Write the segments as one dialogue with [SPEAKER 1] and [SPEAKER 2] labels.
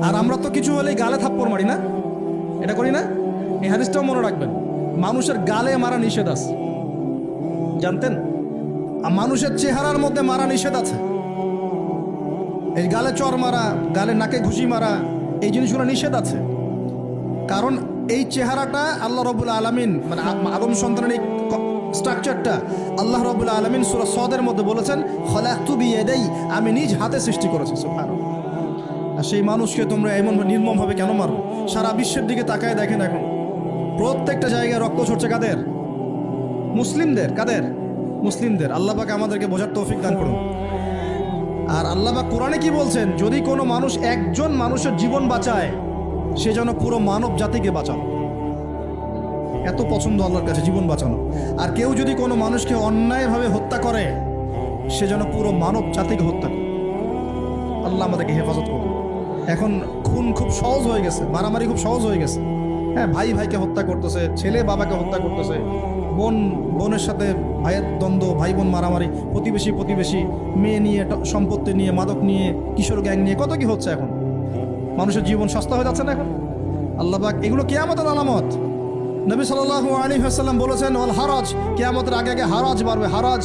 [SPEAKER 1] আর আমরা তো কিছু হলেই গালে থাপ্পড় মারি না, এটা করি না? এই হাদিসটাও মনে রাখবেন, মানুষের গালে মারা নিষেধ আছে, জানতেন? আর মানুষের চেহারার মধ্যে মারা নিষেধ আছে। এই গালে চর মারা, গালে নাকে ঘুষি মারা, এই জিনিসগুলো নিষেধ আছে। কারণ এই চেহারাটা আল্লাহ রাব্বুল আলামিন, মানে আদম সন্তানের এই স্ট্রাকচারটা আল্লাহ রাব্বুল আলামিন সূরা সদের মধ্যে বলেছেন, খলাকতু বিয়াদাই, আমি নিজ হাতে সৃষ্টি করেছি। সুবহানাল্লাহ। আর সেই মানুষকে তোমরা এমন নির্মমভাবে কেন মারো? সারা বিশ্বের দিকে তাকায় দেখেন, এখন প্রত্যেকটা জায়গায় রক্ত ঝরছে। কাদের? মুসলিমদের। কাদের? মুসলিমদের। আল্লাহ পাক আমাদেরকে বোঝার তৌফিক দান করুন। আর আল্লাহ পাক কোরআনে কি বলছেন? যদি কোনো মানুষ একজন মানুষের জীবন বাঁচায়, সে যেন পুরো মানব জাতিকে বাঁচানো। এত পছন্দ আল্লাহর কাছে জীবন বাঁচানো। আর কেউ যদি কোনো মানুষকে অন্যায়ভাবে হত্যা করে, সে যেন পুরো মানব জাতিকে হত্যা করে। আল্লাহ আমাদেরকে হেফাজত করুন। এখন খুন খুব সহজ হয়ে গেছে, মারামারি খুব সহজ হয়ে গেছে। হ্যাঁ, ভাই ভাইকে হত্যা করতেছে, ছেলে বাবাকে হত্যা করতেছে, বোন বোনের সাথে ভাইয়ের দ্বন্দ্ব, ভাই বোন মারামারি, প্রতিবেশী মেয়ে নিয়ে, সম্পত্তি নিয়ে, মাদক নিয়ে, কিশোর গ্যাং নিয়ে, কত কি হচ্ছে এখন। মানুষের জীবন সস্তা হয়ে যাচ্ছে না এখন? আল্লাহ পাক এগুলো কিয়ামতের আলামত। নবী সাল্লাল্লাহু আলাইহি ওয়াসাল্লাম বলেছেন, ওয়াল হারাজ, কিয়ামতের আগে আগে হারাজ বাড়বে। হারাজ,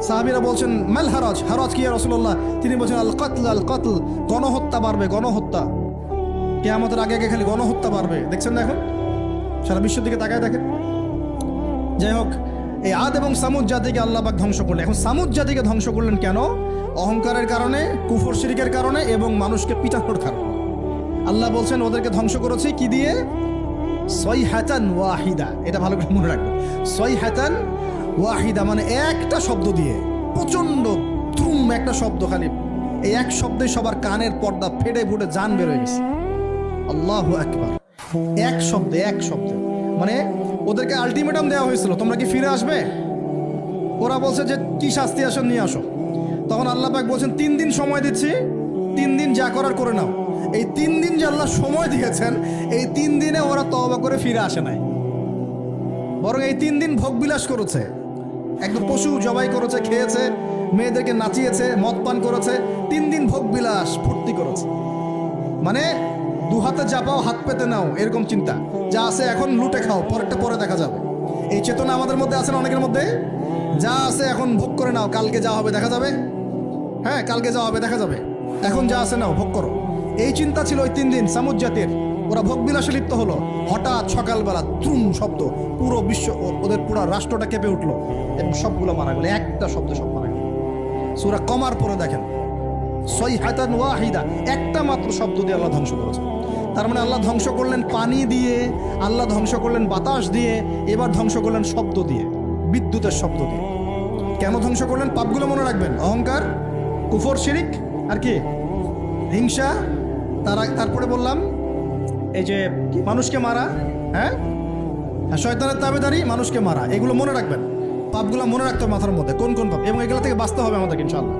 [SPEAKER 1] সাহাবীরা বলছেন, মাল হারাজ, হারাজ কি ইয়া রাসূলুল্লাহ? তিনি বলছেন, আল কতল, গণহত্যা বাড়বে, গণহত্যা। কিয়ামতের আগে আগে খালি গণহত্যা বাড়বে। দেখছেন না এখন? সারা বিশ্বের দিকে তাকায় দেখেন। যাই হোক, এই আদ এবং সামুদ জাতিকে আল্লাহ পাক ধ্বংস করলেন। এখন সামুদ জাতিকে ধ্বংস করলেন কেন? অহংকারের কারণে, কুফর শিরকের কারণে এবং মানুষকে পিটানোর কারণে। আল্লাহ বলছেন ওদেরকে ধ্বংস করেছি কি দিয়ে? সয়হাতান ওয়াহিদা। এটা ভালো করে মনে রাখবেন, সয়হাতান ওয়াহিদা মানে একটা শব্দ দিয়ে, প্রচন্ড ধুম একটা শব্দ, খালি এই এক শব্দে সবার কানের পর্দা ফেটে ফুটে জান বের হয়ে গেছে। আল্লাহু আকবার। এক শব্দে মানে ওদেরকে আলটিমেটাম দেওয়া হয়েছিল, তোমরা কি ফিরে আসবে? ওরা বলছে যে কি শাস্তি আসেন নিয়ে আসো। তখন আল্লাহ পাক বলছেন 3 দিন সময় দিচ্ছি, 3 দিন যা করার করে নাও। এই 3 দিন যে আল্লাহ সময় দিয়েছেন, এই 3 দিনে ওরা তওবা করে ফিরে আসে নাই, বরং এই 3 দিন ভোগ বিলাস করেছে। একদম পশু জবাই করেছে, খেয়েছে, মেয়েদেরকে নাচিয়েছে, মদ পান করেছে। 3 দিন ভোগ বিলাস ফুর্তি করেছে। মানে 2 হাতে যা পাও হাত পেতে নাও, এরকম চিন্তা। যা আছে এখন লুটে খাও, পরেরটা পরে দেখা যাবে। এই চেতনা আমাদের মধ্যে আছে না? অনেকের মধ্যে। যা আছে এখন ভোগ করে নাও, কালকে যা হবে দেখা যাবে। হ্যাঁ, কালকে যা হবে দেখা যাবে, এখন যা আছে নাও, ভোগ করো। এই চিন্তা ছিল ওই 3 দিন সামুদ জাতির। ওরা ভোগ বিলাসে লিপ্ত হলো। হঠাৎ সকালবেলা তুম শব্দ, পুরো বিশ্ব, ওদের পুরো রাষ্ট্রটা কেঁপে উঠলো এবং সবগুলো মারা গেল। একটা শব্দ সব মারা গেল। সূরা কমার পরে দেখেন, সয়হাতান ওয়াহিদা, একটা মাত্র শব্দ দিয়ে আল্লাহ ধ্বংস করেছে। তার মানে আল্লাহ ধ্বংস করলেন পানি দিয়ে, আল্লাহ ধ্বংস করলেন বাতাস দিয়ে, এবার ধ্বংস করলেন শব্দ দিয়ে, বিদ্যুতের শব্দ দিয়ে। কেন ধ্বংস করলেন? পাপগুলো মনে রাখবেন, অহংকার, কুফর, শিরিক, আর কি হিংসা। তারপরে বললাম এই যে মানুষকে মারা, হ্যাঁ, শয়তানের তাবেদারি, মানুষকে মারা, এগুলো মনে রাখবেন। পাপগুলো মনে রাখতে হবে মাথার মধ্যে, কোন কোন পাপ, এবং এগুলো থেকে বাঁচতে হবে আমাদেরকে ইনশাআল্লাহ।